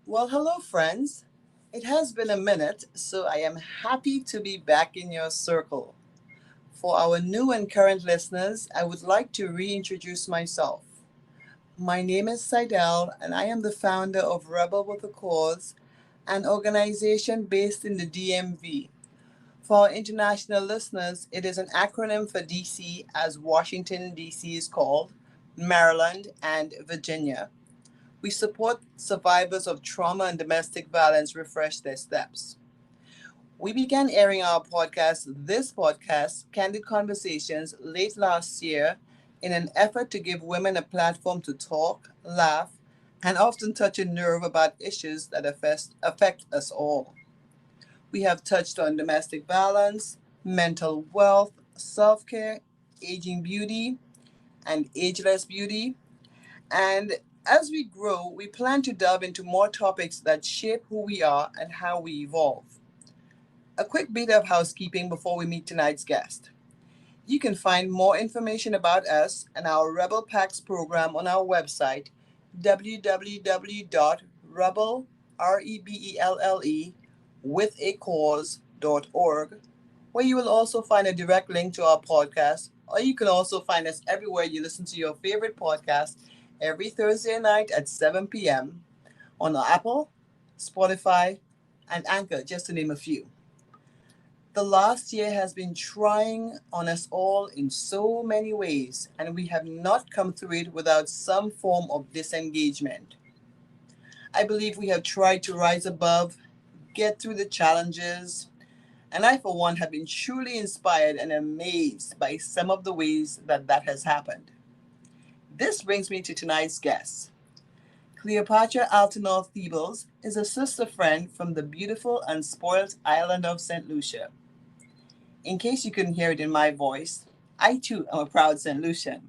Well, hello, friends. It has been a minute, so I am happy to be back in your circle. For our new and current listeners, I would like to reintroduce myself. My name is Seidel, and I am the founder of Rebel with a Cause, an organization based in the DMV. For our international listeners, it is an acronym for DC, as Washington, D.C. is called, Maryland, and Virginia. We support survivors of trauma and domestic violence refresh their steps. We began airing this podcast, Candid Conversations, late last year in an effort to give women a platform to talk, laugh, and often touch a nerve about issues that affect us all. We have touched on domestic violence, mental wealth, self care, aging beauty, and ageless beauty, and as we grow, we plan to delve into more topics that shape who we are and how we evolve. A quick bit of housekeeping before we meet tonight's guest. You can find more information about us and our Rebel Packs program on our website, www.rebel, REBELLE, with a cause.org, where you will also find a direct link to our podcast, or you can also find us everywhere you listen to your favorite podcast every Thursday night at 7 p.m. on Apple, Spotify, and Anchor, just to name a few. The last year has been trying on us all in so many ways, and we have not come through it without some form of disengagement. I believe we have tried to rise above, get through the challenges, and I, for one, have been truly inspired and amazed by some of the ways that has happened. This brings me to tonight's guest. Cleopatra Altanor Theebles is a sister friend from the beautiful and spoilt island of St. Lucia. In case you couldn't hear it in my voice, I too am a proud St. Lucian.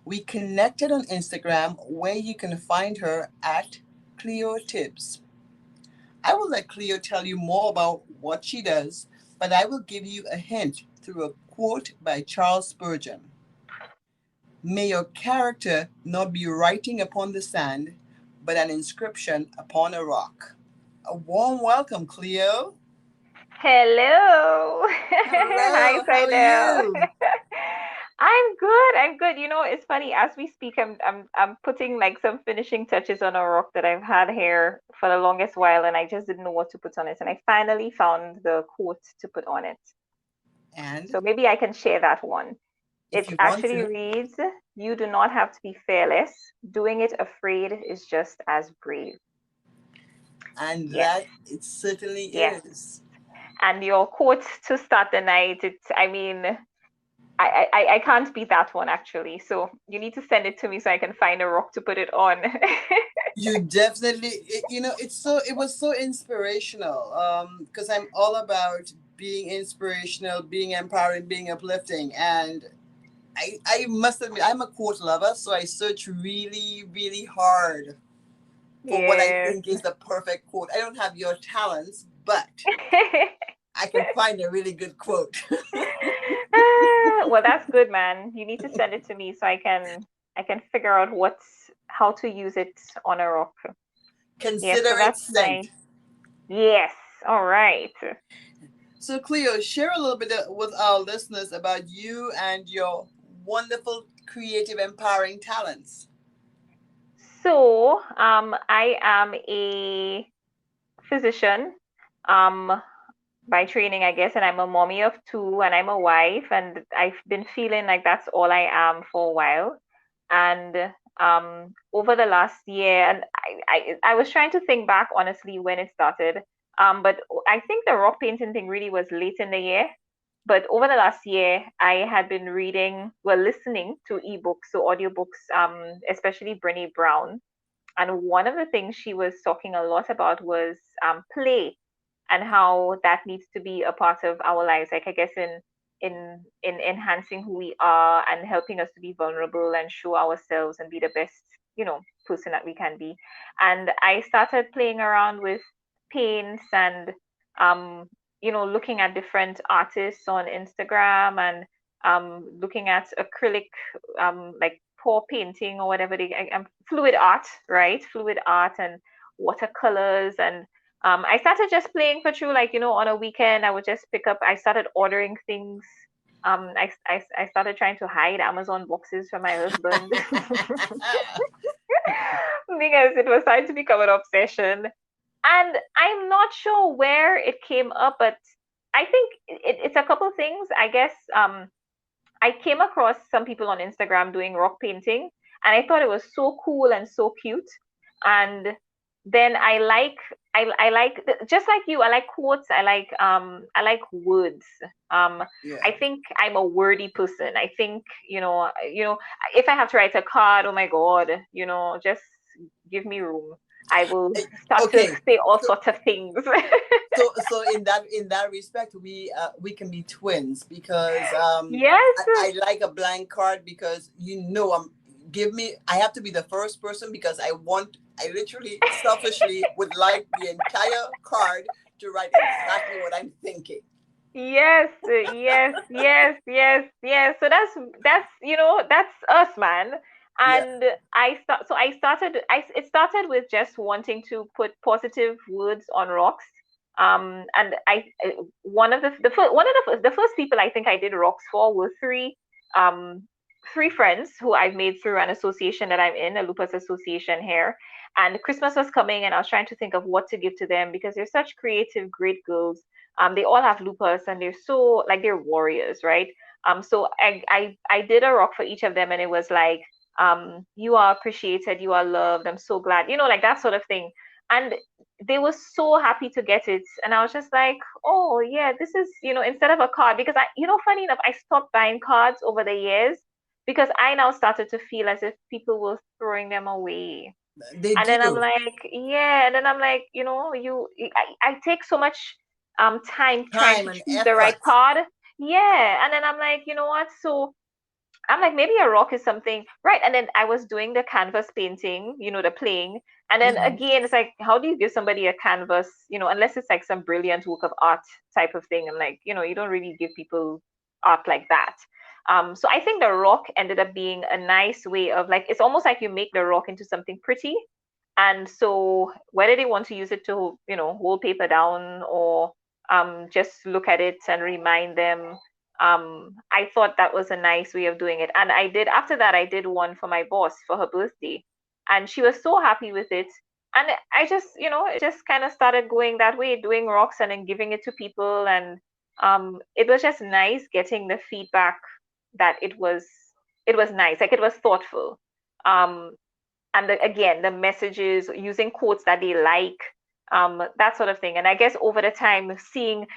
We connected on Instagram where you can find her at Cleo Tibbs. I will let Cleo tell you more about what she does, but I will give you a hint through a quote by Charles Spurgeon. May your character not be writing upon the sand, but an inscription upon a rock. A warm welcome, Cleo. Hello. Hi, Hello, how are Saidel. you? I'm good. I'm good. It's funny as we speak. I'm putting like some finishing touches on a rock that I've had here for the longest while, and I just didn't know what to put on it. And I finally found the quote to put on it. And So maybe I can share that one. if It you want actually to, reads, "You do not have to be fearless. Doing it afraid is just as brave." and Yes. that it certainly Yes. is. And your quote to start the night, I mean, I can't beat that one actually. So you need to send it to me so I can find a rock to put it on. You definitely, it was so inspirational. Because I'm all about being inspirational, being empowering, being uplifting, and I must admit I'm a quote lover, so I search really, really hard for what I Yes. think is the perfect quote. I don't have your talents, but I can find a really good quote. Well, that's good, man. You need to send it to me so I can figure out what's how to use it on a rock. Yes, so Consider it that's my sent. yes. All right. So, Cleo, share a little bit with our listeners about you and your wonderful, creative, empowering talents. So, I am a physician, um, by training, I guess, and I'm a mommy of two, and I'm a wife, and I've been feeling like that's all I am for a while. And over the last year, and I was trying to think back honestly when it started, but I think the rock painting thing really was late in the year. But over the last year, I had been reading, well, listening to ebooks, so audiobooks, especially Brene Brown. And one of the things she was talking a lot about was play and how that needs to be a part of our lives. Like I guess in enhancing who we are and helping us to be vulnerable and show ourselves and be the best, person that we can be. And I started playing around with paints and um, looking at different artists on Instagram and looking at acrylic like pour painting or whatever fluid art, right? Fluid art and watercolors. And I started just playing for true, like, on a weekend, I would just pick up, I started ordering things. I started trying to hide Amazon boxes from my husband because it was starting to become an obsession. And I'm not sure where it came up, but I think it's a couple things. I guess I came across some people on Instagram doing rock painting, and I thought it was so cool and so cute. And then I like, just like you, I like quotes. I like words. Yeah. I think I'm a wordy person. I think, if I have to write a card, oh my God, just give me room. I will Eh, start to Okay. say all So sorts of things. so in that respect, we can be twins because Yes. I like a blank card because I'm give me I have to be the first person because I literally selfishly would like the entire card to write exactly what I'm thinking. Yes, yes, yes, yes, yes. So that's us, man. Yeah. And it started with just wanting to put positive words on rocks. And one of the first people I think I did rocks for were um three friends who I've made through an association that I'm in, a lupus association here. And Christmas was coming, and I was trying to think of what to give to them because they're such creative, great girls. They all have lupus, and they're so, like, they're warriors, right? So I did a rock for each of them, and it was like, you are appreciated, you are loved, I'm so glad, like that sort of thing. And they were so happy to get it, and I was just like, oh yeah, this is, instead of a card, because funny enough, I stopped buying cards over the years because I now started to feel as if people were throwing them away. They And then I'm do. like, yeah, and then I'm like, I take so much time trying Time to and choose the right effort. card. Yeah, and then I'm like, you know what? So I'm like, maybe a rock is something, right? And then I was doing the canvas painting, the playing. And then Mhm. again, it's like, how do you give somebody a canvas, unless it's like some brilliant work of art type of thing? I'm like, you don't really give people art like that. So I think the rock ended up being a nice way of, like, it's almost like you make the rock into something pretty. And so whether they want to use it to, hold paper down, or just look at it and remind them, I thought that was a nice way of doing it. And after that, I did one for my boss for her birthday, and she was so happy with it. And I just, it just kind of started going that way, doing rocks and then giving it to people. And it was just nice getting the feedback that it was nice, like it was thoughtful. Um, and again, the messages, using quotes that they like, that sort of thing. And I guess over the time,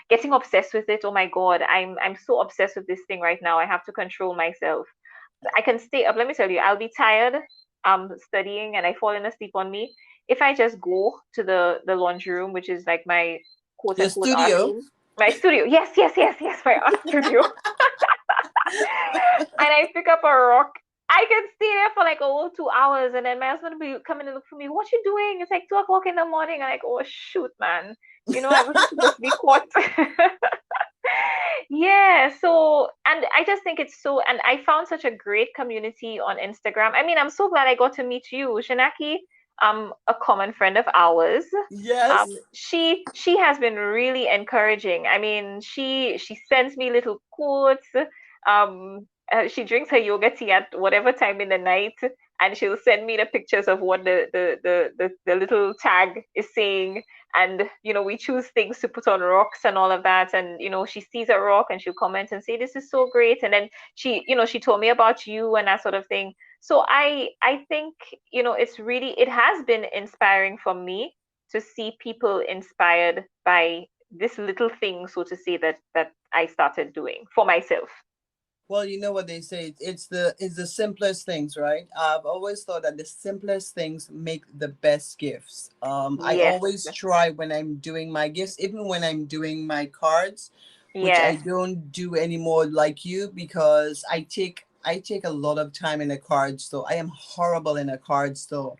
getting obsessed with it. Oh my God, I'm so obsessed with this thing right now. I have to control myself. I can stay up. Let me tell you, I'll be tired studying, and I falling asleep on me. If I just go to the laundry room, which is like my quote Your unquote art studio. room, my studio. Yes, yes, yes, yes, my art studio. And I pick up a rock. I can stay there for like a whole 2 hours, and then my husband will be coming to look for me. What you doing? It's like 2 o'clock in the morning. I'm like, oh shoot, man. I wasn't supposed to be caught. Yeah, so, and I just think it's so, and I found such a great community on Instagram. I mean, I'm so glad I got to meet you, Shanaki, a common friend of ours. Yes. She has been really encouraging. I mean, she sends me little quotes. She drinks her yoga tea at whatever time in the night, and she'll send me the pictures of what the little tag is saying. And we choose things to put on rocks and all of that. And she sees a rock and she'll comment and say, this is so great. And then she told me about you and that sort of thing. So I think it has been inspiring for me to see people inspired by this little thing, so to say, that I started doing for myself. Well, you know what they say. It's the simplest things, right? I've always thought that the simplest things make the best gifts. I Yes, always try when I'm doing my gifts, even when I'm doing my cards, which I yes. don't do anymore like you because I take a lot of time in a card store. I am horrible in a card store.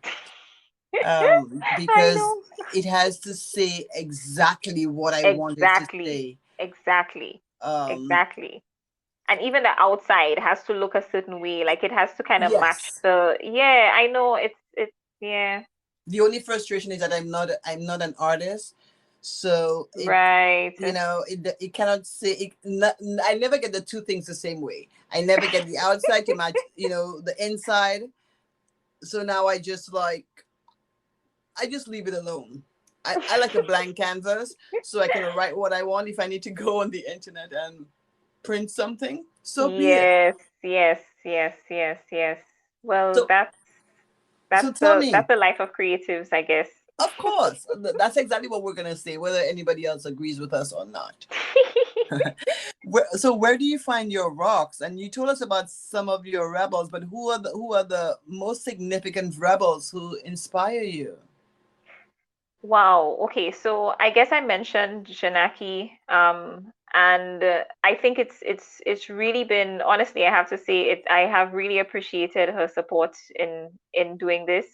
I Because know. it has to say exactly what I wanted to Exactly. say. Exactly. Um, Exactly. And even the outside has to look a certain way, like it has to kind of match yes. the, yeah, I know, it's yeah. The only frustration is that I'm not an artist, so Right. it cannot say I never get the two things the same way. I never get the outside to match the inside. So now I just leave it alone. I like a blank canvas, so I can write what I want. If I need to go on the internet and print something, so be it. Yes, yes, yes, yes, yes. Well, So so tell that's me, the life of creatives, I guess. of course, that's exactly what we're gonna say, whether anybody else agrees with us or not. Where do you find your rocks? And you told us about some of your rebels, but who are the most significant rebels who inspire you? Wow. Okay. So I guess I mentioned Janaki, and I think it's really been, honestly, I have to say it. I have really appreciated her support in doing this.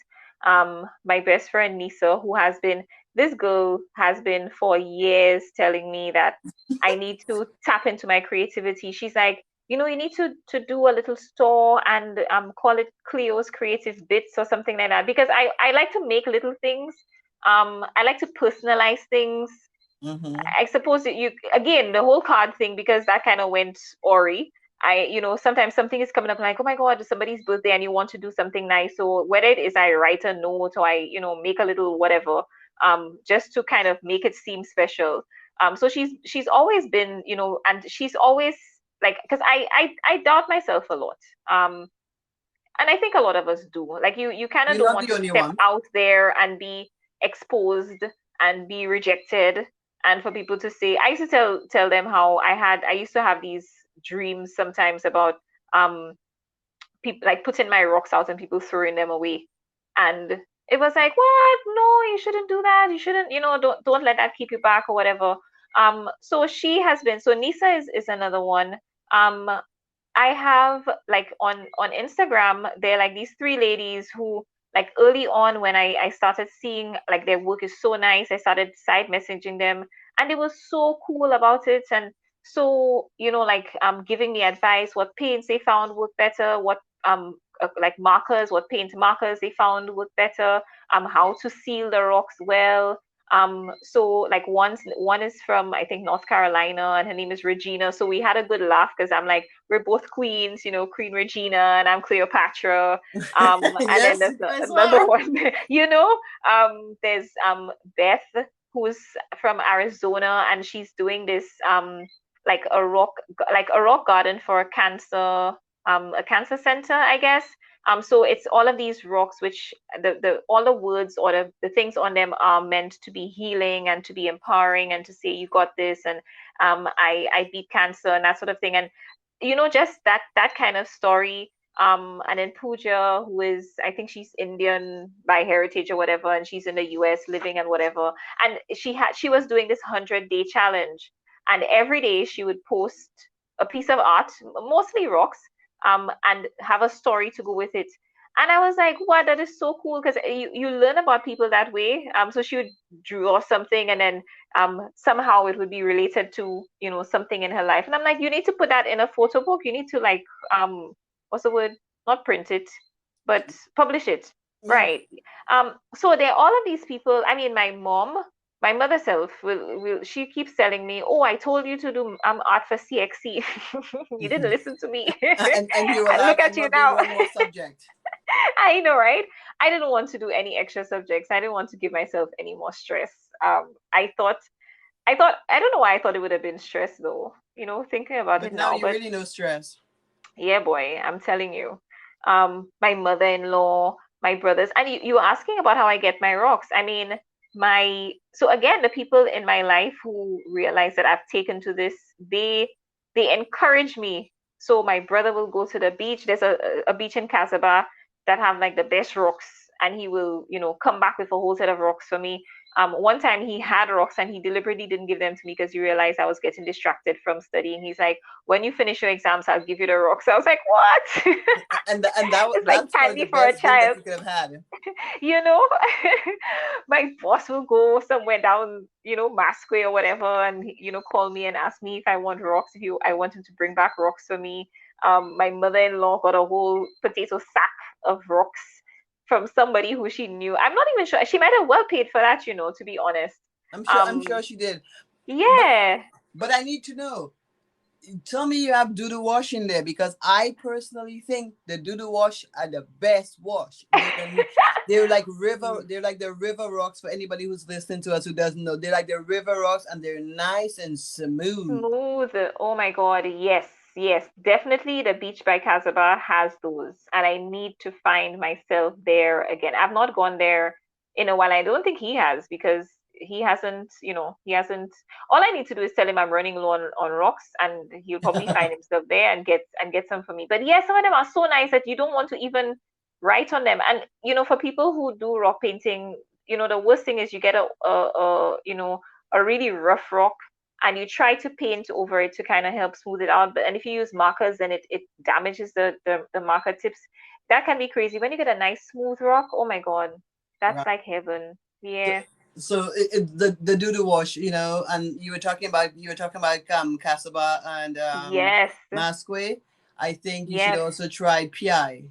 My best friend Nisa, who has been this girl has been for years telling me that I need to tap into my creativity. She's like, you need to do a little store and call it Cleo's Creative Bits or something like that, because I like to make little things. I like to personalize things. Mm-hmm. I suppose that you, again, the whole card thing, because that kind of went Ori. Sometimes something is coming up like, oh my God, it's somebody's birthday and you want to do something nice. So whether it is I write a note or make a little whatever, just to kind of make it seem special. So she's always been, and she's always like, because I doubt myself a lot. And I think a lot of us do. Like you kind of You're don't not want the to only step one. out there and be exposed and be rejected, and for people to say. I used to tell them how I used to have these dreams sometimes about um people like putting my rocks out and people throwing them away, and it was like, what? No, you shouldn't do that. You shouldn't, don't let that keep you back or whatever. So she has been. So Nisa is another one. Um, I have like on Instagram, there are like these three ladies who, like, early on when I started seeing like their work is so nice, I started side messaging them, and they were so cool about it, and so like giving me advice, what paints they found work better, what like markers, what paint markers they found work better, how to seal the rocks well. So like one is from, I think, North Carolina, and her name is Regina. So we had a good laugh because I'm like, we're both queens, Queen Regina, and I'm Cleopatra. And then Yes, there's you guys another are. one, there's Beth, who's from Arizona, and she's doing this like a rock garden for a cancer center, I guess. So it's all of these rocks, which the all the words or the things on them are meant to be healing and to be empowering and to say you got this, and I beat cancer and that sort of thing. And just that kind of story. And then Pooja, who is, I think she's Indian by heritage or whatever, and she's in the US living and whatever. And she was doing this 100-day challenge, and every day she would post a piece of art, mostly rocks, and have a story to go with it. And I was like, wow, that is so cool, because you learn about people that way. So she would draw something, and then somehow it would be related to something in her life. And I'm like, you need to put that in a photo book. You need to, like, what's the word? Not print it, but publish it, Yeah. right? So there are all of these people. I mean, my mother self will she keeps telling me, oh, I told you to do art for CXC. You didn't listen to me. And you were And look like, at I'm you not doing now. one more subject. I know, right? I didn't want to do any extra subjects. I didn't want to give myself any more stress. I don't know why I thought it would have been stress though. Thinking about But it now now, you but really know stress. yeah, boy, I'm telling you. My mother-in-law, my brothers, and you were asking about how I get my rocks. I mean, so again, the people in my life who realize that I've taken to this, they encourage me. So my brother will go to the beach. There's a beach in Casabah that have like the best rocks, and he will, come back with a whole set of rocks for me. One time he had rocks and he deliberately didn't give them to me because he realized I was getting distracted from studying. He's like, when you finish your exams, I'll give you the rocks. I was like, what? It's like That's probably candy the for a best gift that child, you could have had. you know. My boss will go somewhere down, Masqué or whatever, and call me and ask me if I want rocks. If you, I want him to bring back rocks for me. My mother-in-law got a whole potato sack of rocks from somebody who she knew. I'm not even sure. She might have well paid for that, to be honest. I'm sure Um, she did. But yeah. I need to know. Tell me you have doo-doo wash in there, because I personally think the doo-doo wash are the best wash. They're like river. They're like the river rocks for anybody who's listening to us who doesn't know. They're like the river rocks, and they're nice and smooth. Smooth. Oh my God. Yes, yes. Definitely the beach by Casaba has those. And I need to find myself there again. I've not gone there in a while. I don't think he has because he hasn't. All I need to do is tell him I'm running low on rocks and he'll probably find himself there and get some for me. But yeah, some of them are so nice that you don't want to even write on them. And for people who do rock painting, the worst thing is you get a really rough rock and you try to paint over it to kind of help smooth it out. But and if you use markers, then it damages the marker tips. That can be crazy. When you get a nice smooth rock, oh my God, that's Right. like heaven. So, Yeah. the doo-doo wash, and you were talking about Casaba and Yes. Masque. I think you should Yes. also try PI.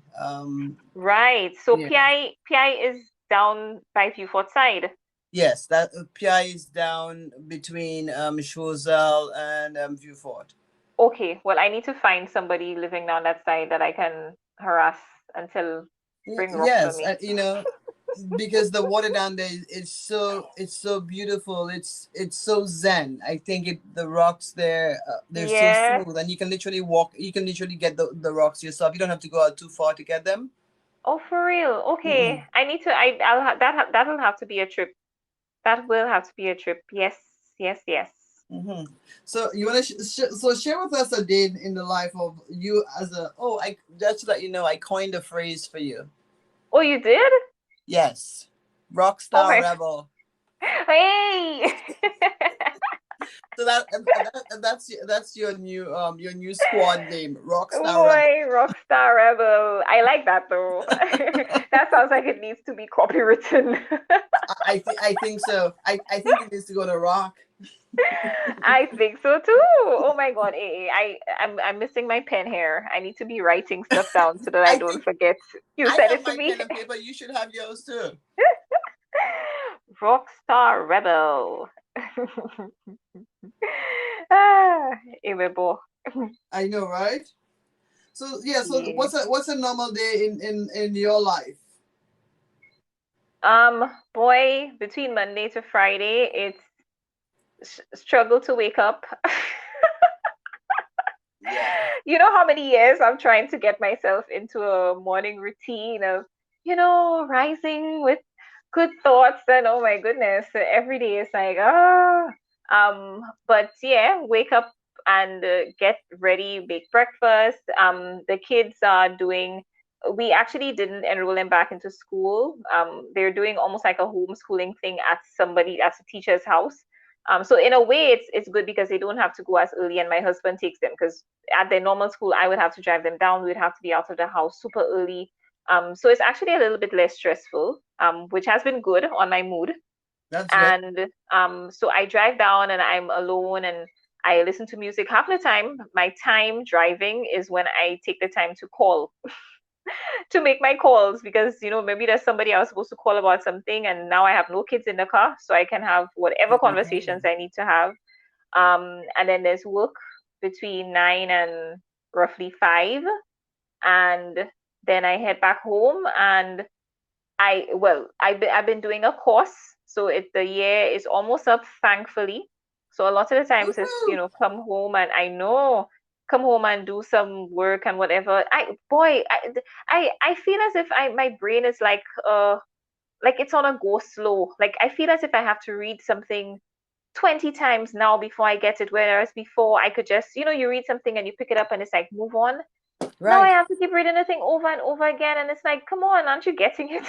Right. So Yeah. PI is down by Viewfort side. Yes, that PI is down between Choiseul and Vieux-Fort. Okay. Well, I need to find somebody living down that side that I can harass until bring rocks for Yes, me. because the water down there it's so beautiful. It's so zen. I think the rocks there, they're so Yeah. smooth, and you can literally walk. You can literally get the rocks yourself. You don't have to go out too far to get them. Oh, for real. Mm-mm. Okay. I need to. I'll that'll have to be a trip. That will have to be a trip. Yes, yes, yes. Mm-hmm. So you want to share with us a day in the life of you as a I just to let you know I coined a phrase for you. Oh, you did? Yes, Oh rockstar my. rebel. Hey. So that's your new squad name, Rockstar Rebel. Boy, Rockstar Rebel. I like that though. That sounds like it needs to be copywritten. I think so. I think it needs to go to rock. I think so too. Oh my God. I'm missing my pen here. I need to be writing stuff down so that I I don't think forget. You I said have it to my me. pen and paper. You should have yours too. Rockstar Rebel. Ah, Imebo. I know, right? So yeah. So Yeah. what's a normal day in your life? Boy, between Monday to Friday, it's struggle to wake up. Yeah. You know how many years I'm trying to get myself into a morning routine of, rising with good thoughts and oh my goodness, every day is like but yeah, wake up and get ready, make breakfast. The kids are doing. We actually didn't enroll them back into school. They're doing almost like a homeschooling thing at a teacher's house. So in a way, it's good because they don't have to go as early, and my husband takes them because at their normal school, I would have to drive them down. We'd have to be out of the house super early. So it's actually a little bit less stressful, which has been good on my mood. That's good. And so I drive down and I'm alone and I listen to music. Half the time, my time driving is when I take the time to call, to make my calls because maybe there's somebody I was supposed to call about something and now I have no kids in the car, so I can have whatever Okay. conversations I need to have. And then there's work between 9 and roughly 5, and then I head back home and I've been doing a course, so the year is almost up, thankfully. So a lot of the times it's Woohoo! come home and I know come home and do some work and whatever. I feel as if my brain is like it's on a go slow. Like I feel as if I have to read something 20 times now before I get it. Whereas before I could just, you read something and you pick it up and it's like, move on. Now I Right. have to keep reading the thing over and over again. And it's like, come on, aren't you getting it?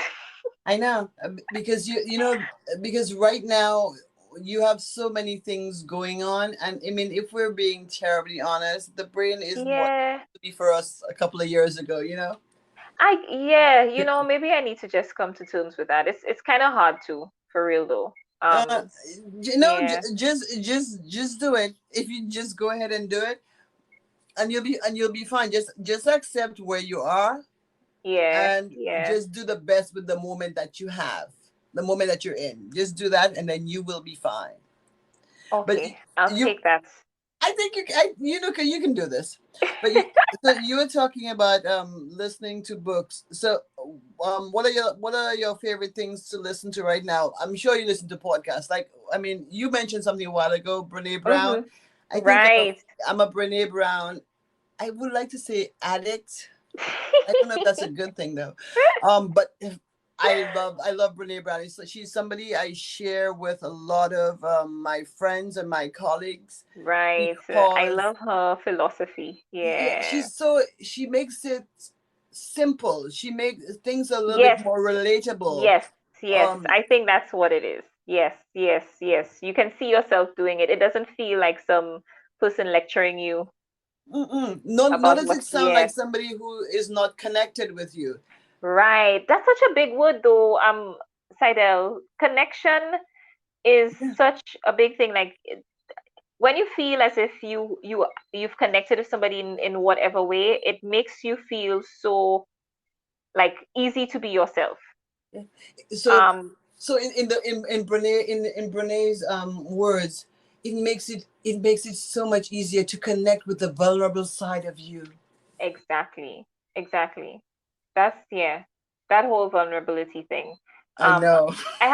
I know, because because right now you have so many things going on, and I mean, if we're being terribly honest, the brain isn't what it Yeah. used to be for us a couple of years ago. Yeah, maybe I need to just come to terms with that. It's kind of hard to, for real though. Uh, Yeah. just do it. If you just go ahead and do it, and you'll be fine. Just accept where you are, Yeah, and yeah. just do the best with the moment that you have, the moment that you're in. Just do that, and then you will be fine. But Okay, I'll you, take that. I think you know, you can do this. But so you were talking about listening to books. So what are your favorite things to listen to right now? I'm sure you listen to podcasts. Like, I mean, you mentioned something a while ago, Brene Brown. Mm-hmm. I think Right. I'm a Brene Brown. I would like to say addict. I don't know if that's a good thing though. But I love Brene Brown. She's somebody I share with a lot of my friends and my colleagues Right. I because love her philosophy. yeah, Yeah. she makes it simple. She makes things a little bit Yes, more relatable. yes, yes. Um, I think that's what it is. Yes, yes, yes. You can see yourself doing it. It doesn't feel like some person lecturing you not about does what, it sound yeah. like somebody who is not connected with you. Right. That's such a big word though, Seidel. Connection is Yeah. such a big thing. Like when you feel as if you've connected with somebody in whatever way, it makes you feel so like easy to be yourself. Yeah. So Um, in Brene's words, it makes it so much easier to connect with the vulnerable side of you. exactly, exactly. That's yeah, that whole vulnerability thing. I Um, know. I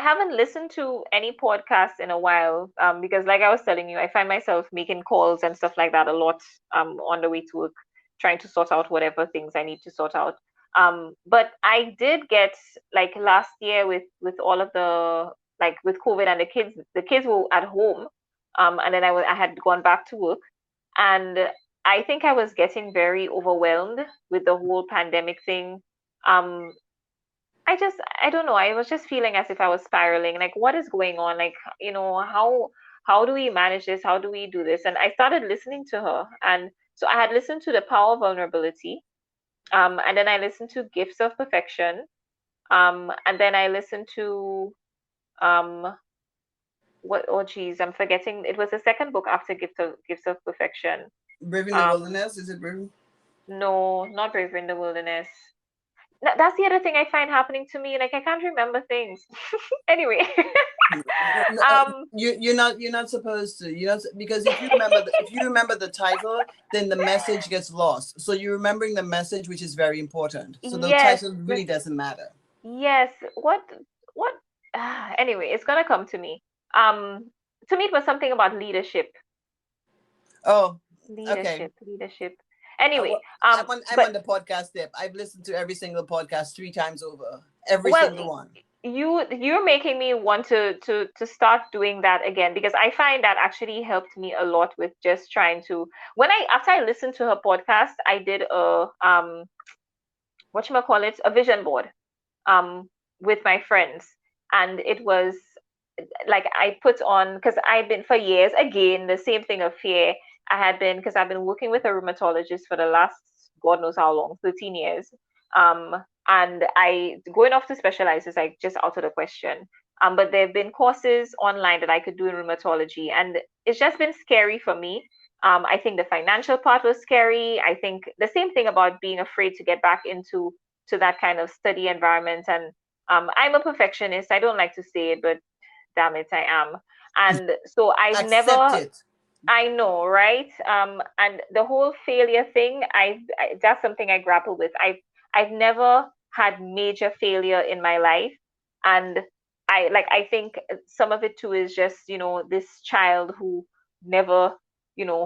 haven't listened to any podcasts in a while. Because like I was telling you, I find myself making calls and stuff like that a lot. On the way to work, trying to sort out whatever things I need to sort out. But I did get like last year with all of the like with COVID and the kids were at home. And then I had gone back to work, and I think I was getting very overwhelmed with the whole pandemic thing. Um, I don't know. I was just feeling as if I was spiraling. Like, what is going on? Like, how do we manage this? How do we do this? And I started listening to her, and so I had listened to The Power of Vulnerability, and then I listened to Gifts of Perfection, and then I listened to um, what? Oh, geez, I'm forgetting. It was the second book after Gifts of Perfection. Brave in the Um, wilderness, is it brave? no, not Braver in the Wilderness. That's the other thing I find happening to me. Like I can't remember things. Anyway, No, no, um, you're not supposed to. Because if you remember the title, then the message gets lost. So you're remembering the message, which is very important. So the yes, title really doesn't matter. yes. What? Anyway, it's gonna come to me. Um, to me, it was something about leadership, Oh, okay. leadership. Uh, Anyway, well, I'm but on the podcast tip. I've listened to every single podcast 3 times over. Every well, single one. you're making me want to start doing that again because I find that actually helped me a lot with just trying to when I after I listened to her podcast, I did a call it a vision board um with my friends, and it was like I put on because I've been for years again the same thing of fear. I had been because I've been working with a rheumatologist for the last God knows how long, 13 years. Um, and I going off to specialize is like just out of the question. But there have been courses online that I could do in rheumatology, and it's just been scary for me. I think the financial part was scary. I think the same thing about being afraid to get back into to that kind of study environment. And I'm a perfectionist. I don't like to say it, but damn it, I am. And so I've Accept never, it. I know, right? And the whole failure thing, that's something I grapple with. I've never had major failure in my life, and I think some of it too is just this child who never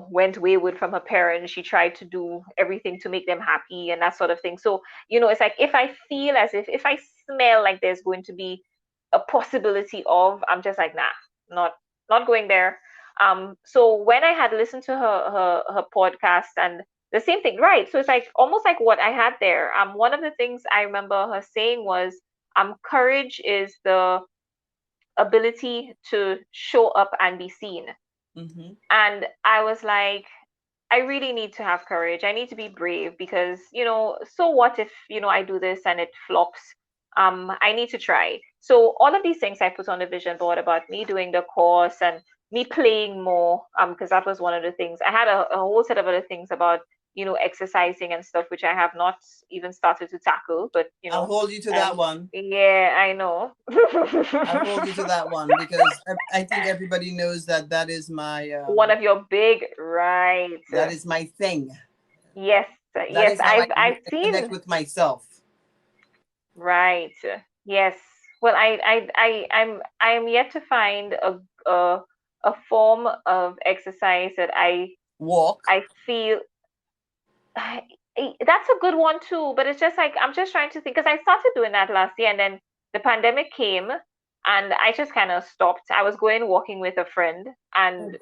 went wayward from her parents. She tried to do everything to make them happy and that sort of thing. So it's like if I feel as if I smell like there's going to be a possibility of, I'm just like, nah, not not going there. So when I had listened to her podcast and the same thing, right? So it's like almost like what I had there. One of the things I remember her saying was, courage is the ability to show up and be seen. Hmm. And I was like, I really need to have courage. I need to be brave because, so what if, I do this and it flops? I need to try. So all of these things I put on the vision board about me doing the course and me playing more, because that was one of the things. I had a whole set of other things about exercising and stuff, which I have not even started to tackle. But I'll hold you to that um, one. yeah, I know. I'll hold you to that one because I think everybody knows that One of your big, right? that is my thing. Yes, That yes, is how I've I connect seen. with myself. Right. Yes. Well, I'm yet to find a form of exercise that Walk. I feel that's a good one too, but it's just like I'm just trying to think because I started doing that last year and then the pandemic came and I just kind of stopped. I was going walking with a friend and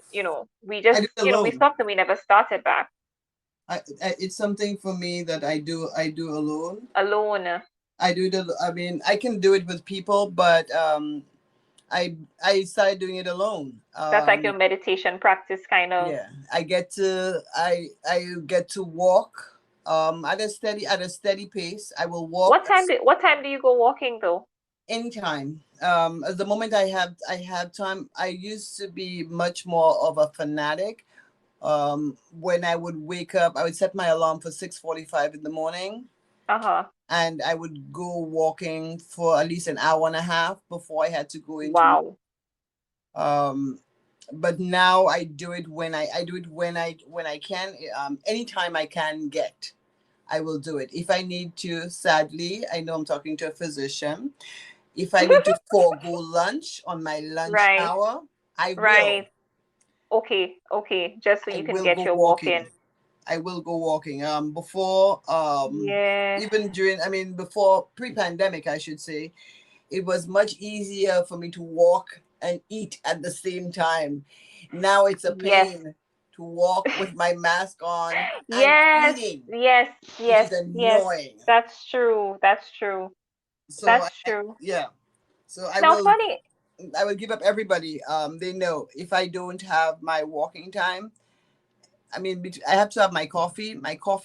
we I just do it we alone. stopped and we never started back It's something for me that I do alone. alone. I do the. I mean, I can do it with people, but I started doing it alone. That's like your meditation practice kind of. Yeah, I get to walk at a steady pace. I will walk What time do you go walking though? anytime. At the moment I have time. I used to be much more of a fanatic. When I would wake up, I would set my alarm for 6:45 in the morning, Uh-huh. and I would go walking for at least an hour and a half before I had to go into work. Wow. Um, but now I do it I do it when I can. Anytime I can get, I will do it. If I need to, sadly, I know I'm talking to a physician. If I need to forego lunch on my lunch Right. hour, I will. Right. Okay. Okay. Just so I you can will get go your walk in. walking. I will go walking. Before Yeah. even during, I mean, before pre-pandemic, I should say, it was much easier for me to walk and eat at the same time. Now it's a Yes. pain to walk with my mask on and Yes. eating, Yes. which is Yes. Yes. annoying. That's true. That's true. So That's true. yeah. So Now, funny. I will give up everybody. They know if I don't have my walking time, I mean, I have to have my coffee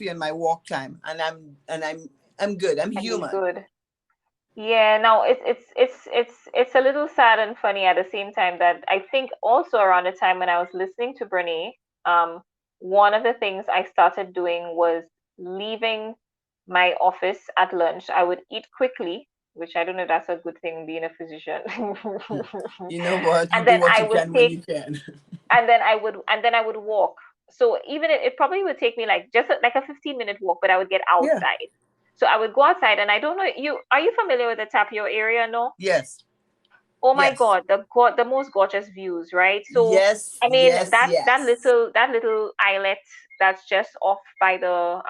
and my walk time, and I'm good. I'm And you're human. good. Yeah, now it's a little sad and funny at the same time that I think also around the time when I was listening to Brene, um, one of the things I started doing was leaving my office at lunch. I would eat quickly, which I don't know if that's a good thing being a physician. You know what? You And do then what I you would can when take you can. and then I would walk. So even it probably would take me like just like a 15-minute walk, but I would get Yeah. outside. So I would go outside, and I don't know, are you familiar with the Tapio area? No. Yes. Oh my Yes. God, the most gorgeous views, right? So Yes. I mean Yes. that little islet that's just off by the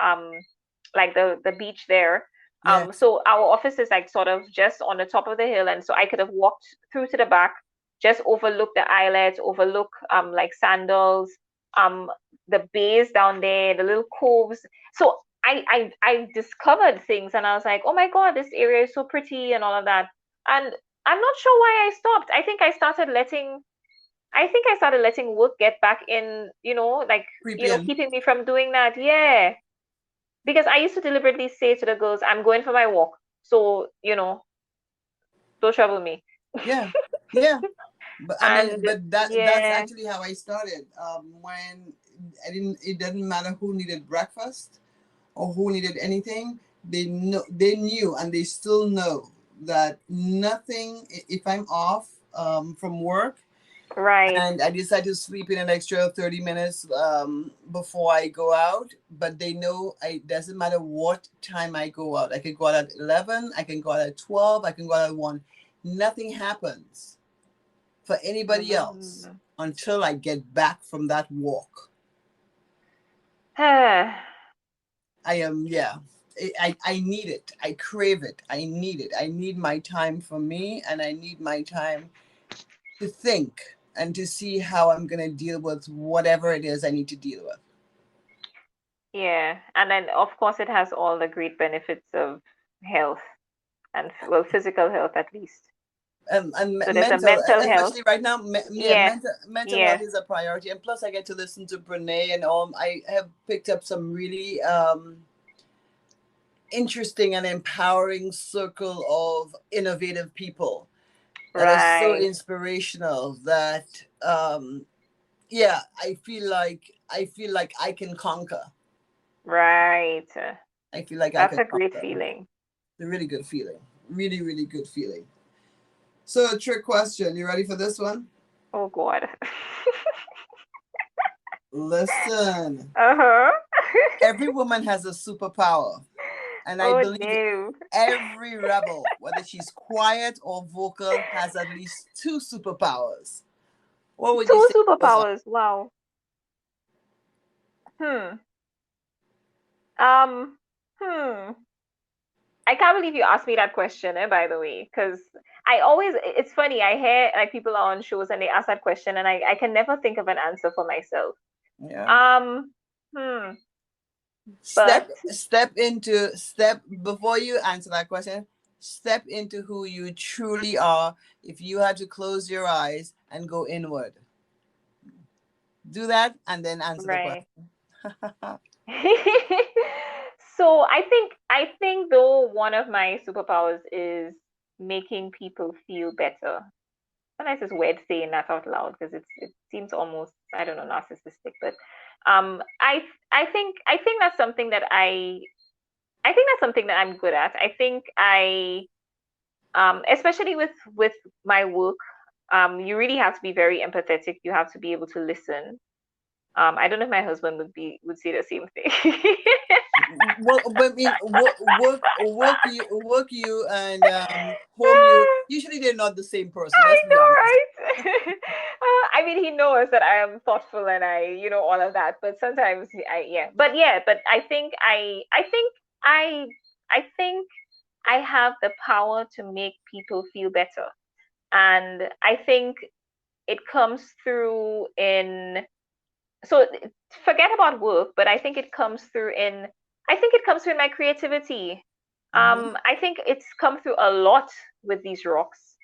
like the beach there. Yes. So our office is like sort of just on the top of the hill, and so I could have walked through to the back, just overlook the islet, overlook like Sandals, um the bays down there, the little coves. So I discovered things, and I was like, oh my God, this area is so pretty and all of that. And I'm not sure why I stopped. I think I started letting work get back in, like, Creep in. keeping me from doing that. Yeah. Because I used to deliberately say to the girls, I'm going for my walk. So, don't trouble me. Yeah. Yeah. But I mean, And but that's yeah, actually how I started. When I didn't, it doesn't matter who needed breakfast or who needed anything. They knew, and they still know that nothing. If I'm off from work, right. and I decide to sleep in an extra 30 minutes before I go out, but they know it doesn't matter what time I go out. I can go out at 11. I can go out at 12. I can go out at 1. Nothing happens for anybody else Mm. until I get back from that walk. I am, yeah. I need it. I crave it. I need it. I need my time for me, and I need my time to think and to see how I'm going to deal with whatever it is I need to deal with. Yeah. And then, of course, it has all the great benefits of health and, well, physical health at least. And So there's a mental, mental health. especially right now, yeah, Yeah. mental health Yeah. is a priority. And plus, I get to listen to Brene and all. I have picked up some really interesting and empowering circle of innovative people that are so Right. inspirational that yeah, I feel like I can conquer. Right. I feel like I That's could a talk great them. feeling. It's a really good feeling. Really, really good feeling. So, a trick question. You ready for this one? Oh God. Listen. Uh-huh. Every woman has a superpower. And I Oh believe no. every rebel, whether she's quiet or vocal, has at least two superpowers. What would you Two say those are? superpowers. Wow. Hmm. Um. Hmm. I can't believe you asked me that question, by the way, because it's funny, I hear like people are on shows and they ask that question and I can never think of an answer for myself. Yeah. Um, hmm, but Step before you answer that question. Step into who you truly are. If you had to close your eyes and go inward, do that and then answer the right. question. So I think though one of my superpowers is making people feel better. Sometimes it's weird saying that out loud because it seems almost, I don't know, narcissistic, but um I I think that's something that I think that's something that I'm good at. I think I especially with my work, you really have to be very empathetic. You have to be able to listen. I don't know if my husband would say the same thing. Well, but I mean, work you, and home you. Usually, they're not the same person. I Let's be know, honest. right? I mean, he knows that I am thoughtful and all of that. But sometimes, but I, I think I have the power to make people feel better, and I think it comes through in. So forget about work, but I think it comes through in my creativity. Hmm. I think it's come through a lot with these rocks.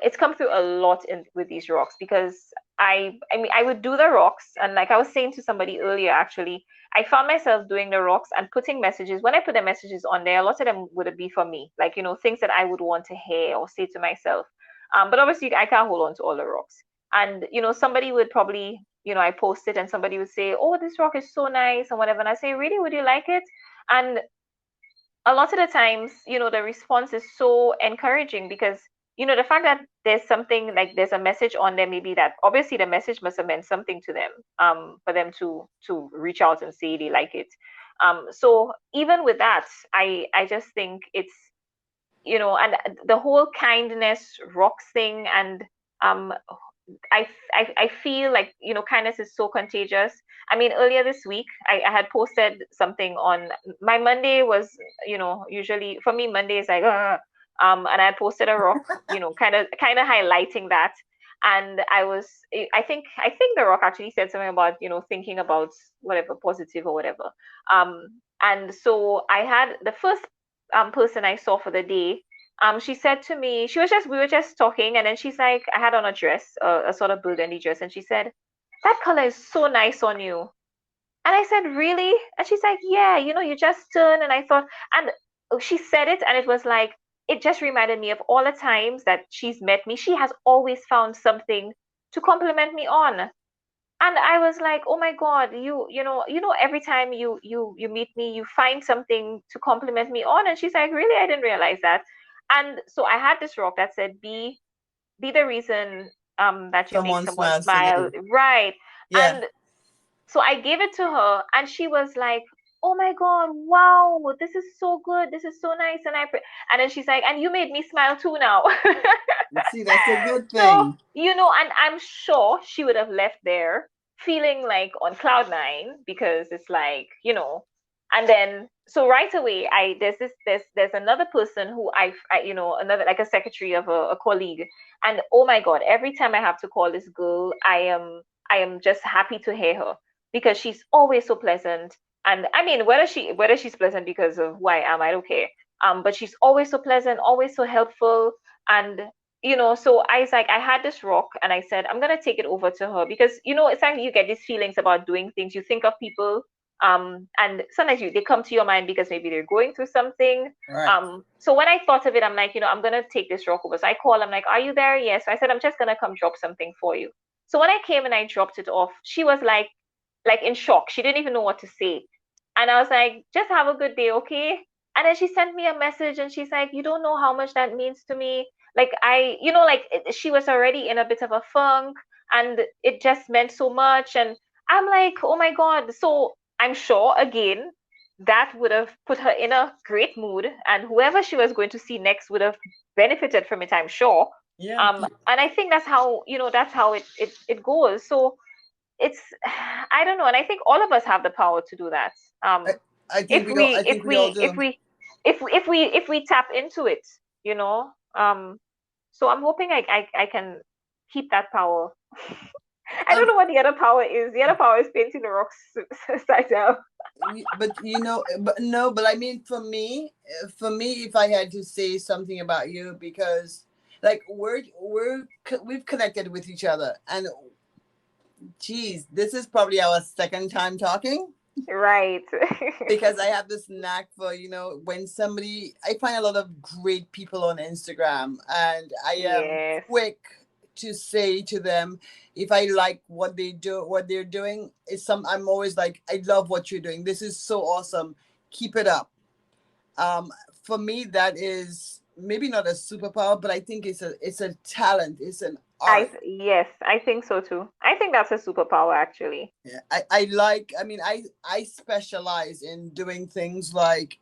It's come through a lot with these rocks because I mean I would do the rocks, and like I was saying to somebody earlier, actually I found myself doing the rocks and putting messages. When I put the messages on there, a lot of them would be for me, like things that I would want to hear or say to myself. But obviously I can't hold on to all the rocks, and somebody would probably, I post it and somebody would say, oh, this rock is so nice and whatever, and I say, really, would you like it? And a lot of the times, the response is so encouraging because, the fact that there's something like there's a message on there, maybe that obviously the message must have meant something to them, for them to reach out and say they like it. So even with that, I just think it's, and the whole kindness rocks thing, and um I feel like, kindness is so contagious. I mean, earlier this week, I had posted something on my Monday was, usually for me Monday is like, and I posted a rock, kind of highlighting that, and I think the rock actually said something about, thinking about whatever positive or whatever, and so I had the first person I saw for the day. She said to me, we were just talking, and then she's like, I had on a dress, a sort of burgundy dress, and she said, that color is so nice on you. And I said, really? And she's like, yeah, you just turned, and I thought, and she said it, and it was like, it just reminded me of all the times that she's met me. She has always found something to compliment me on. And I was like, oh my God, every time you meet me, you find something to compliment me on. And she's like, really? I didn't realize that. And so I had this rock that said, be the reason that you make Someone someone smiles smile. today. Right. Yeah. And so I gave it to her, and she was like, oh my God, wow, this is so good. This is so nice. And then she's like, and you made me smile too now. See, that's a good So, thing. and I'm sure she would have left there feeling like on cloud nine, because it's like, and then so right away, there's another person who another, like a secretary of a colleague, and oh my God, every time I have to call this girl, I am just happy to hear her because she's always so pleasant. And I mean, whether she's pleasant because of who I am, I don't care. But she's always so pleasant, always so helpful, and so I was like, I had this rock and I said, I'm gonna take it over to her because it's like you get these feelings about doing things. You think of people, and sometimes they come to your mind because maybe they're going through something. Right. So when I thought of it, I'm like, I'm gonna take this rock over. So I call, I'm like, are you there? Yes. So I said, I'm just gonna come drop something for you. So when I came and I dropped it off, she was like in shock. She didn't even know what to say. And I was like, just have a good day, okay? And then she sent me a message and she's like, you don't know how much that means to me. Like, she was already in a bit of a funk and it just meant so much. And I'm like, oh my God. So I'm sure, again, that would have put her in a great mood. And whoever she was going to see next would have benefited from it, I'm sure. Yeah. And I think that's how it goes. So it's I don't know, and I think all of us have the power to do that. I, I think If we all. we I if think we all we if do. we if we tap into it, you know. So I'm hoping I can keep that power. I don't Um, know what the other power is. The other power is painting the rocks side out. but but no, but I mean, for me, if I had to say something about you, because like we've connected with each other, and geez, this is probably our second time talking. Right. Because I have this knack for, when somebody, I find a lot of great people on Instagram, and I am Yes. quick to say to them if I like what they're doing. I'm always like, I love what you're doing. This is so awesome. Keep it up. Um, for me, that is maybe not a superpower, but I think it's a talent. It's an art. Yes, I think so too. I think that's a superpower actually. Yeah, I like. I mean, I specialize in doing things like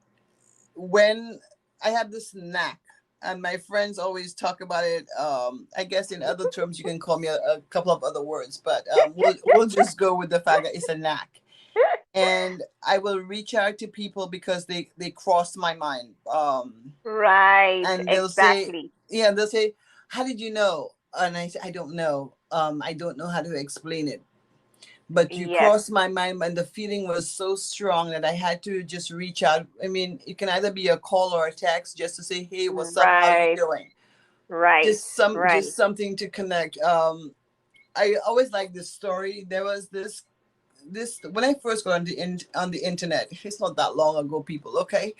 when I have this knack, and my friends always talk about it. I guess in other terms, you can call me a couple of other words, but we'll just go with the fact that it's a knack. And I will reach out to people because they cross my mind. Right, And they'll say, exactly. yeah, they'll say, "How did you know?" And I say, "I don't know. I don't know how to explain it." But you Yes. crossed my mind, and the feeling was so strong that I had to just reach out. I mean, it can either be a call or a text just to say, "Hey, what's up? How you Right, doing?" right, Just right. something to connect. I always like this story. There was this when I first got on the internet. It's not that long ago, people. Okay,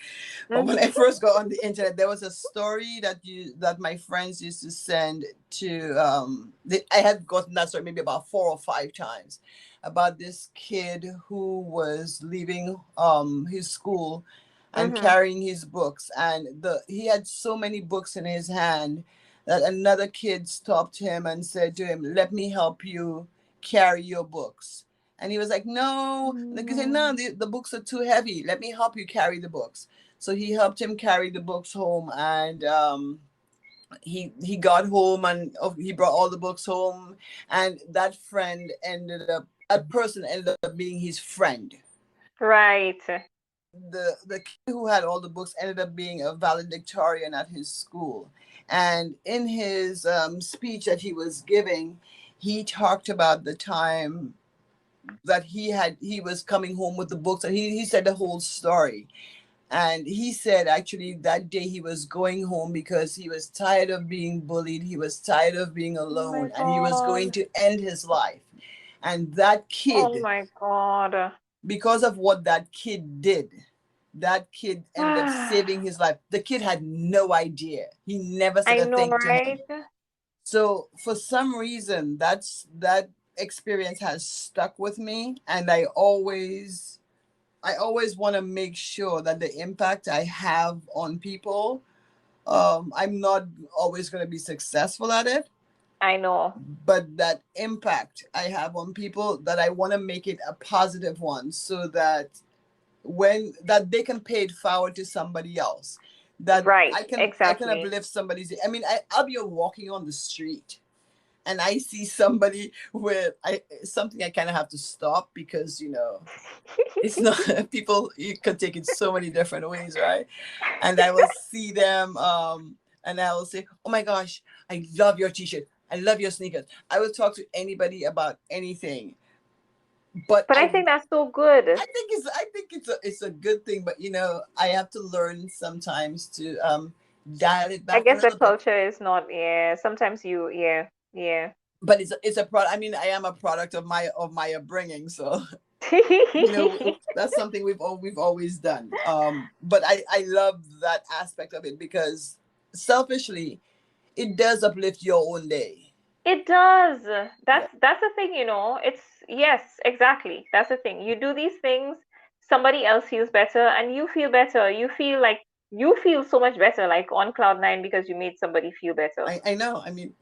but when I Hmm. first got on the internet, there was a story that my friends used to send to. I had gotten that story maybe about 4 or 5 times about this kid who was leaving his school and Hmm. carrying his books, and the he had so many books in his hand that another kid stopped him and said to him, "Let me help you carry your books." And he was like, "No." And the kid said, "No, the books are too heavy. Let me help you carry the books." So he helped him carry the books home, and he got home, and he brought all the books home, and that person ended up being his friend. Right. The kid who had all the books ended up being a valedictorian at his school, and in his speech that he was giving, he talked about the time that he was coming home with the books, and he said the whole story. And he said actually that day he was going home because he was tired of being bullied, he was tired of being Oh my alone, and he was God. going to end his life. And that Oh kid, my God. because of what that kid did, that kid ended up saving his life. The kid had no idea. He never said I a know, thing to right? him. So for some reason, that experience has stuck with me, and I always want to make sure that the impact I have on people, I'm not always going to be successful at it, I know. but that impact I have on people, that I want to make it a positive one, so that when that they can pay it forward to somebody else, that Right, I can exactly. uplift somebody's. I mean, I'll be walking on the street, and I see somebody with something, I kind of have to stop, because it's not people, you can take it so many different ways, right? And I will see them, and I will say, "Oh my gosh, I love your t-shirt, I love your sneakers." I will talk to anybody about anything, but But I I think that's so good. I think it's a good thing, but I have to learn sometimes to dial it I back a guess the little bit. culture is not, yeah. Sometimes yeah, yeah. But it's a product. I mean, I am a product of my upbringing, so that's something we've always done. But I love that aspect of it, because selfishly, it does uplift your own day. It does. Yeah. That's the thing. It's yes, exactly. That's the thing. You do these things somebody else feels better and you feel better. You feel so much better, like on cloud nine, because you made somebody feel better. I know. I mean,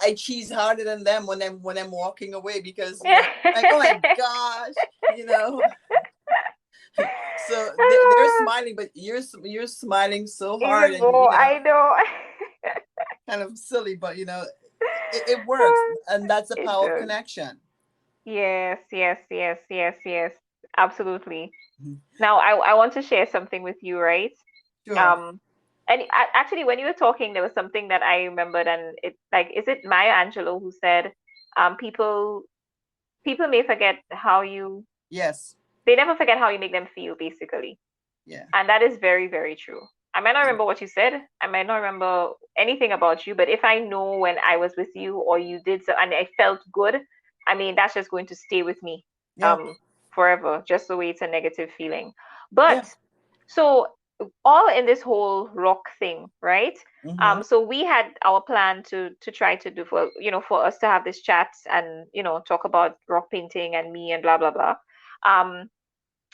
I cheese harder than them when I'm walking away because like, oh my gosh, you know. So they're smiling, but you're smiling so hard, Even and more, I know. kind of silly, but it works, and that's the It power of does. connection. Yes, yes, yes, yes, yes. Absolutely. Mhm. Now, I want to share something with you, right? Sure. Um, and actually, when you were talking, there was something that I remembered, and it like, is it Maya Angelou who said, people may forget how you, Yes. they never forget how you make them feel, basically. Yeah. And that is very, very true. I might not Yeah. remember what you said. I might not remember anything about you, but if I know when I was with you or you did so and I felt good, I mean, that's just going to stay with me Yeah. um forever, just the way it's a negative feeling. Yeah. But so all in this whole rock thing, right? Mm-hmm. So we had our plan to try to do for for us to have this chat and talk about rock painting and me and blah blah blah. Um,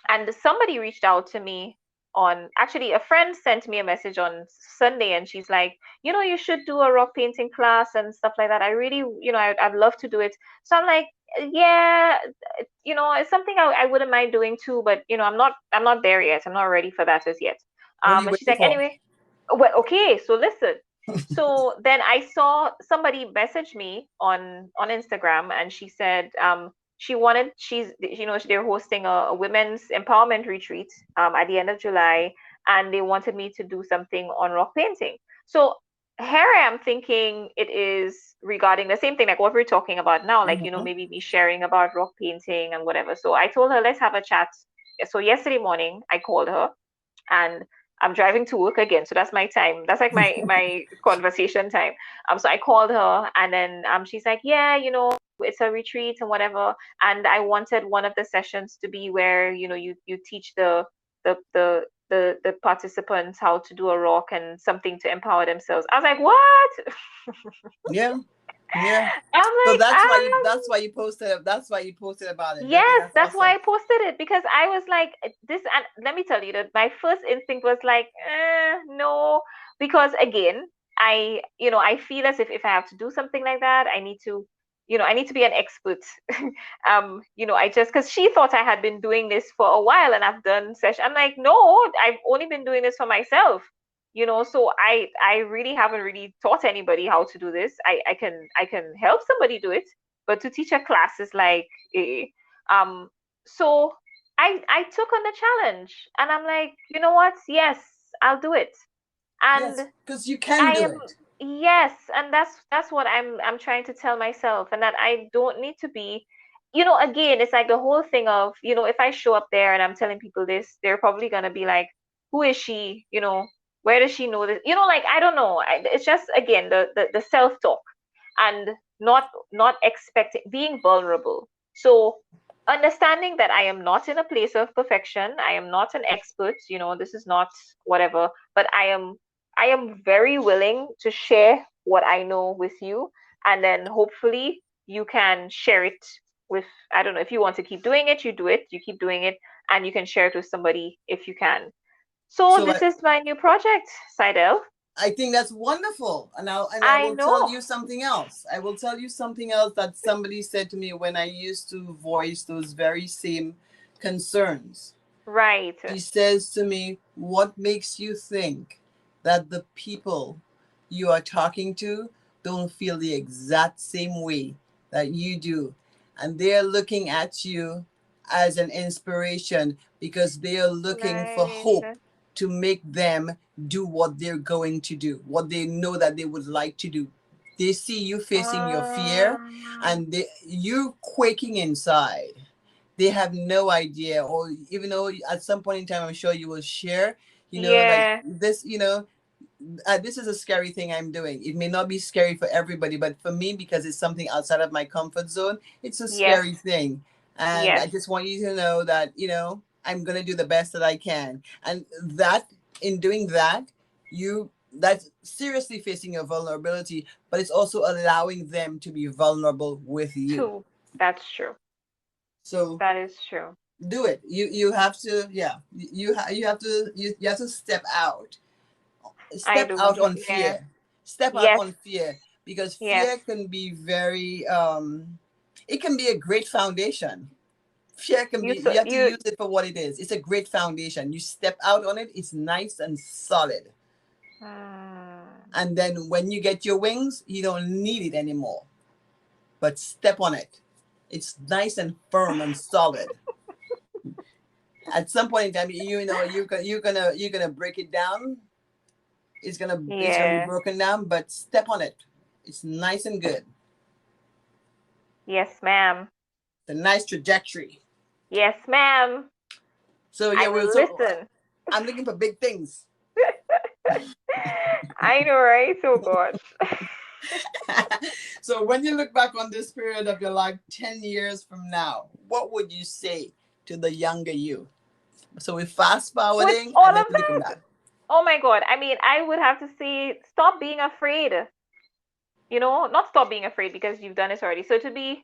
and somebody reached out to me on, actually a friend sent me a message on Sunday, and she's like, you should do a rock painting class and stuff like that. I really, I'd love to do it. So I'm like, yeah, it's something I wouldn't mind doing too, but I'm not there yet. I'm not ready for that as yet. What are you And she's waiting like, for? anyway, well, okay, so listen. So then I saw somebody message me on Instagram, and she said, they're hosting a women's empowerment retreat at the end of July, and they wanted me to do something on rock painting. So here I am thinking it is regarding the same thing like what we're talking about now, like Mm-hmm. maybe me sharing about rock painting and whatever. So I told her, let's have a chat. So yesterday morning I called her, and I'm driving to work again. So that's my time. That's like my conversation time. So I called her, and then she's like, yeah, it's a retreat and whatever. And I wanted one of the sessions to be where, you teach the participants how to do a rock and something to empower themselves. I was like, what? Yeah. Yeah. I'm So like, that's why you posted about it. Okay, yes, that's that's why awesome. I posted it, because I was like, this, and let me tell you that my first instinct was like, no, because again, I feel as if I have to do something like that, I need to be an expert. I just, because she thought I had been doing this for a while and I've done session. I'm like, no, I've only been doing this for myself. So I really haven't really taught anybody how to do this. I can help somebody do it, but to teach a class is like, um, so I took on the challenge, and I'm like, you know what? Yes, I'll do it. And Yes, because you can I do am, it. yes, and that's what I'm trying to tell myself, and that I don't need to be, again, it's like the whole thing of, if I show up there and I'm telling people this, they're probably gonna be like, who is she? Where does she know this? Like, I don't know. It's just, again, the self-talk, and not expecting, being vulnerable. So understanding that I am not in a place of perfection, I am not an expert, this is not whatever, but I am very willing to share what I know with you, and then hopefully you can share it with, I don't know, if you want to keep doing it, you do it, you keep doing it, and you can share it with somebody if you can. So So this is my new project, Sidel. I think that's wonderful. And I I will tell know. you something else. I will tell you something else that somebody said to me when I used to voice those very same concerns. Right. She says to me, what makes you think that the people you are talking to don't feel the exact same way that you do? And they're looking at you as an inspiration because they are looking for hope Right. to make them do what they're going to do, what they know that they would like to do. They see you facing your fear Um, and you quaking inside. They have no idea, or even though at some point in time I'm sure you will share, like yeah. this, this is a scary thing I'm doing. It may not be scary for everybody, but for me, because it's something outside of my comfort zone, it's a Yes. scary thing. And I Yes. just want you to know that, I'm going to do the best that I can. And that, in doing that, that's seriously facing your vulnerability, but it's also allowing them to be vulnerable with you. Two. That's true. So That is true. Do it. You have to. Yeah. You have to. You have to step out. I Step do. out on Yeah. fear. Step out Yes. on fear, because Yes. fear can be very. It can be a great foundation. Fear can be. You have to You use it for what it is. It's a great foundation. You step out on it. It's nice and solid. mm, And then when you get your wings, you don't need it anymore. But step on it. It's nice and firm and solid. At some point in time, you're gonna break it down. It's gonna be yeah. broken down, but step on it. It's nice and good. Yes, ma'am. It's a nice trajectory. Yes, ma'am. So I yeah, will listen. I'm looking for big things. I know, right? Oh gosh. So when you look back on this period of your life 10 years from now, what would you say to the younger you? So we're fast With forwarding all and then of we're looking that, back. oh my God. I mean, I would have to say, stop being afraid. Not stop being afraid because you've done it already. So to be,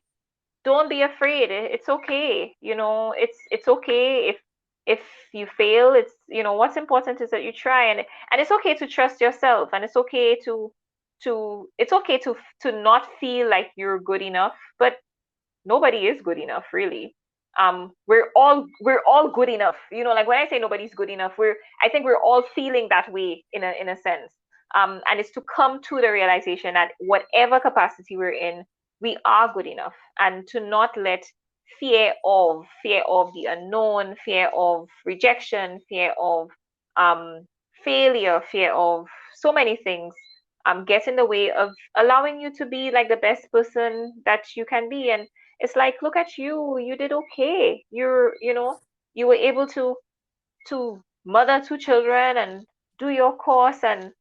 don't be afraid. It's okay. It's okay if you fail. What's important is that you try, and it's okay to trust yourself, and it's okay to not feel like you're good enough, but nobody is good enough, really. We're all good enough. Like when I say nobody's good enough, I think we're all feeling that way in a sense. And it's to come to the realization that whatever capacity we're in, we are good enough, and to not let fear of the unknown, fear of rejection, fear of um failure, fear of so many things get in the way of allowing you to be like the best person that you can be. And it's like, look at you, you did okay. You were able to mother two children and do your course and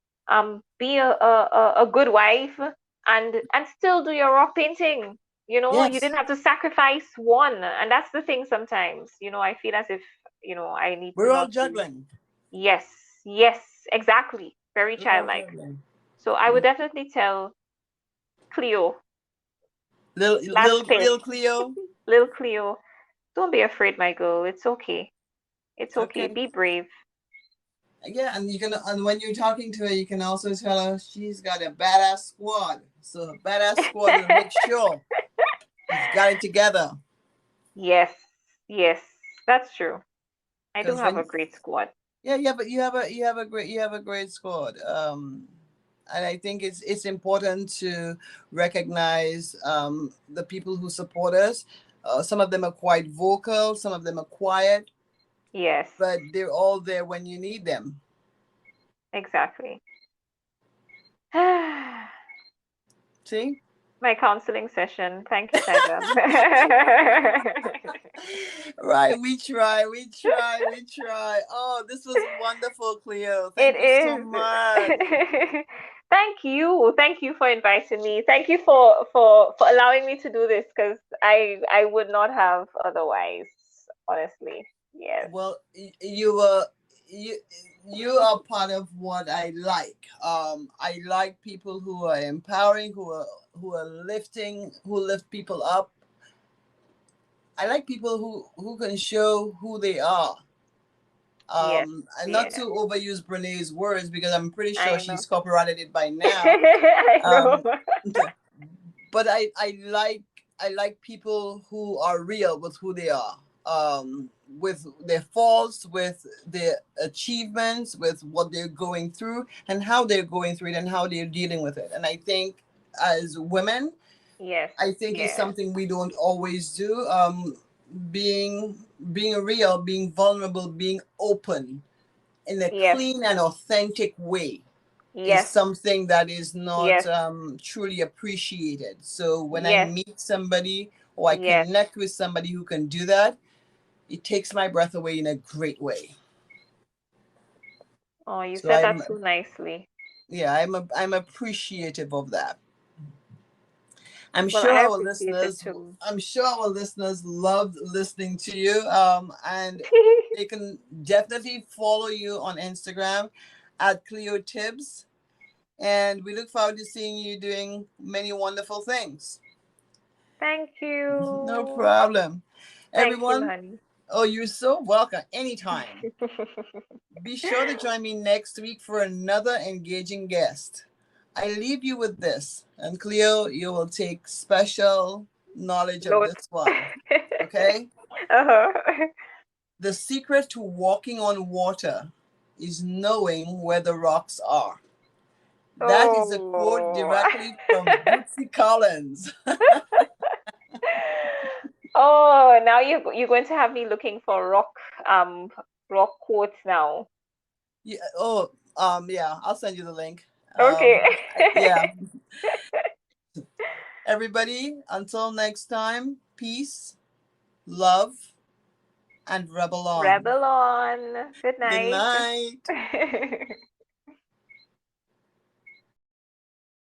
be a good wife and still do your rock painting. You Yes, didn't have to sacrifice one. And that's the thing sometimes. I feel as if, I need to we're all not be. juggling. Yes, yes, exactly. Very We're all childlike. juggling. So I would definitely tell Cleo, that space, Little Cleo. little Cleo, don't be afraid, my girl. It's okay. It's okay. Okay. Be brave. Yeah, and when you're talking to her, you can also tell her she's got a badass squad. So a badass squad will make sure she's got it together. Yes, yes, that's true. I do Because have a when great squad. yeah, but you have a great squad. And I think it's important to recognize the people who support us. Some of them are quite vocal, some of them are quiet, Yes, but they're all there when you need them. exactly. My See? counseling session. Thank you, Saja. Right, we try. Oh, this was wonderful, Cleo. It Thank you so much. is. Thank you. Thank you for inviting me. Thank you for allowing me to do this because I would not have otherwise, honestly. Yes. Well, you were you you are part of what I like. I like people who are empowering, who are lifting, who lift people up. I like people who can show who they are. Yes. And not to Yeah. overuse Brene's words because I'm pretty sure I know. she's copyrighted it by now. I know. Um, but I like people who are real with who they are, with their faults, with their achievements, with what they're going through and how they're going through it and how they're dealing with it. And I think as women, Yes. I think it's Yes. something we don't always do. Being real, being vulnerable, being open in a Yes. clean and authentic way is Yes. something that is not Yes. truly appreciated. So when I Yes. meet somebody or I Yes. connect with somebody who can do that, it takes my breath away in a great way. Oh, you So said that so nicely. yeah, I'm appreciative of that. I'm Well, sure I our appreciate it listeners, too. I'm sure our listeners loved listening to you. And they can definitely follow you on Instagram at Cleo Tibbs. And we look forward to seeing you doing many wonderful things. Thank No you. problem. Thank you, Everyone, honey. Oh, you're so welcome anytime. Be sure to join me next week for another engaging guest. I leave you with this, and Cleo, you will take special knowledge of Note. this one. Okay? Uh-huh. The secret to walking on water is knowing where the rocks are. That is a quote Oh. directly from Bootsy Collins. Oh, now you're going to have me looking for um rock quotes now. Yeah, yeah, I'll send you the link. Okay. Yeah, everybody, until next time, peace, love, and rebel on. Rebel on. Good Good night. night.